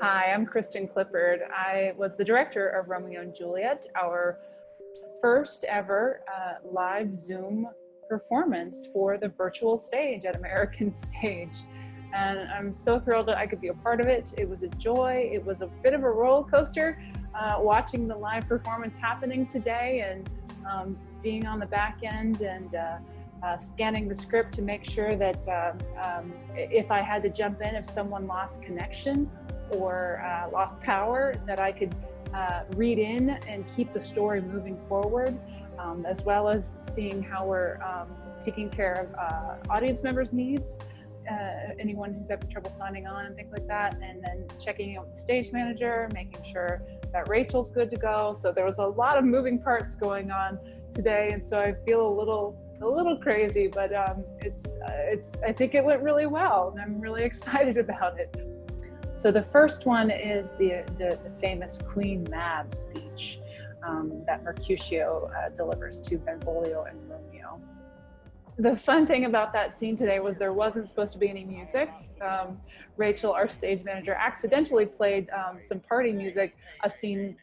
Hi, I'm Kristin Clippard. I was the director of Romeo and Juliet, our first ever live Zoom performance for the virtual stage at American Stage. And I'm so thrilled that I could be a part of it. It was a joy. It was a bit of a roller coaster watching the live performance happening today and being on the back end and scanning the script to make sure that if I had to jump in, if someone lost connection or lost power, that I could read in and keep the story moving forward, as well as seeing how we're taking care of audience members' needs, anyone who's having trouble signing on and things like that, and then checking in with the stage manager, making sure that Rachel's good to go. So there was a lot of moving parts going on today, and so I feel a little crazy, but I think it went really well, and I'm really excited about it. So the first one is the famous Queen Mab speech that Mercutio delivers to Benvolio and Romeo. The fun thing about that scene today was there wasn't supposed to be any music. Rachel, our stage manager, accidentally played some party music, a scene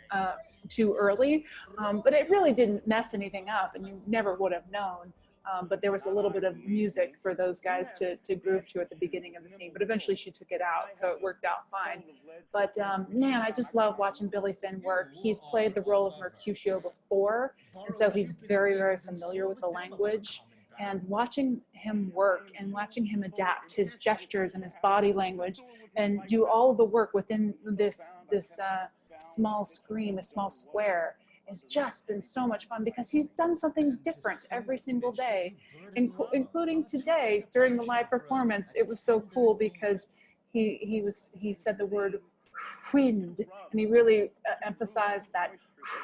too early, but it really didn't mess anything up, and you never would have known. But there was a little bit of music for those guys to groove to at the beginning of the scene, but eventually she took it out, so it worked out fine. But man, I just love watching Billy Finn work. He's played the role of Mercutio before, and so he's very, very familiar with the language. And watching him work and watching him adapt his gestures and his body language and do all of the work within this small screen, this small square, has just been so much fun because he's done something different every single day, including today during the live performance. It was so cool because he said the word "wind," and he really emphasized that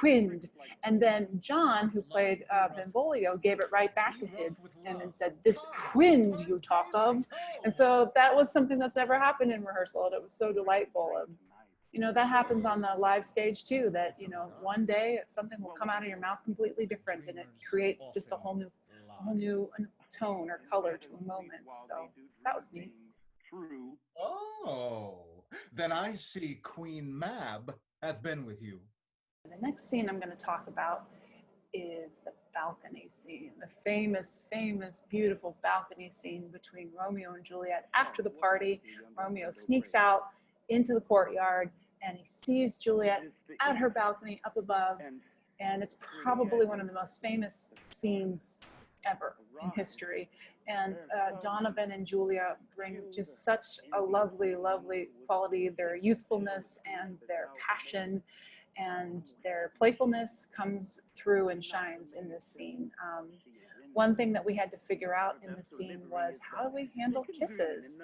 "wind." And then John, who played Benvolio, gave it right back to him and said, "This wind you talk of." And so that was something that's ever happened in rehearsal, and it was so delightful. You know, that happens on the live stage too, that, you know, one day something will come out of your mouth completely different, and it creates just a whole new tone or color to a moment. So that was neat. Oh, then I see Queen Mab hath been with you. The next scene I'm going to talk about is the balcony scene, the famous, beautiful balcony scene between Romeo and Juliet. After the party, Romeo sneaks out into the courtyard and he sees Juliet at her balcony up above, and it's probably one of the most famous scenes ever in history. And Donovan and Julia bring just such a lovely, lovely quality. Their youthfulness and their passion and their playfulness comes through and shines in this scene. One thing that we had to figure out in the scene was, how do we handle kisses?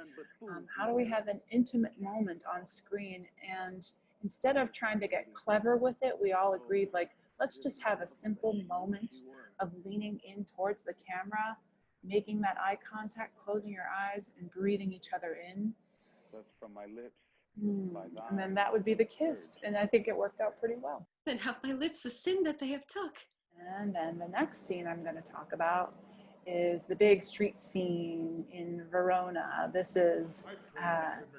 How do we have an intimate moment on screen? And instead of trying to get clever with it, we all agreed, like, let's just have a simple moment of leaning in towards the camera, making that eye contact, closing your eyes, and breathing each other in. That's from my lips. And then that would be the kiss. And I think it worked out pretty well. Then have my lips the sin that they have took. And then the next scene I'm going to talk about is the big street scene in Verona. This is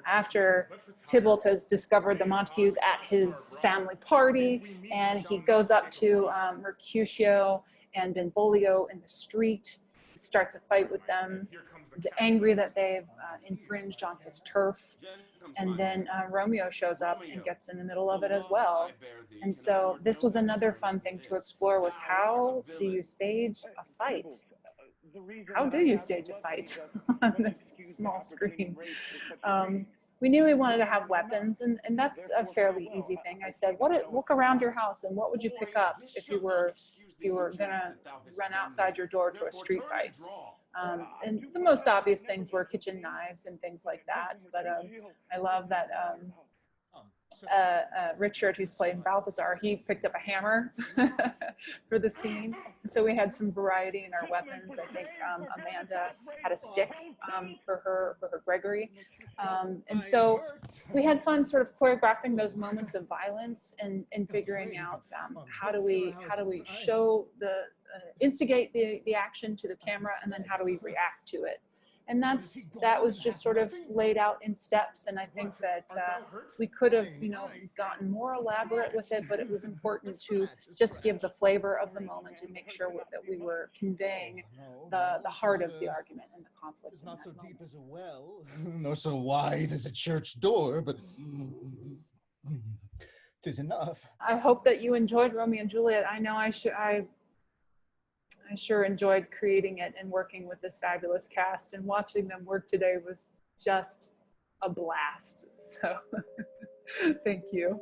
after Tybalt has discovered the Montagues at his family party, and he goes up to Mercutio and Benvolio in the street, starts a fight with them. He's angry that they've infringed on his turf. And then Romeo shows up and gets in the middle of it as well. And so this was another fun thing to explore, was how do you stage a fight? How do you stage a fight on this small screen? We knew we wanted to have weapons, and that's a fairly easy thing. I said, look around your house, and what would you pick up if you were gonna run outside your door to a street fight? And the most obvious things were kitchen knives and things like that. But I love that Richard, who's playing Balthazar, he picked up a hammer for the scene. So we had some variety in our weapons. I think Amanda had a stick for her Gregory. And so we had fun sort of choreographing those moments of violence and figuring out how do we instigate the action to the camera, and then how do we react to it. And that was just sort of laid out in steps. And I think that we could have, gotten more elaborate with it, but it was important to just give the flavor of the moment and make sure that we were conveying the heart of the argument and the conflict. It's not so deep as a well, nor so wide as a church door, but 'tis enough. I hope that you enjoyed Romeo and Juliet. I know I sure enjoyed creating it and working with this fabulous cast, and watching them work today was just a blast. So thank you.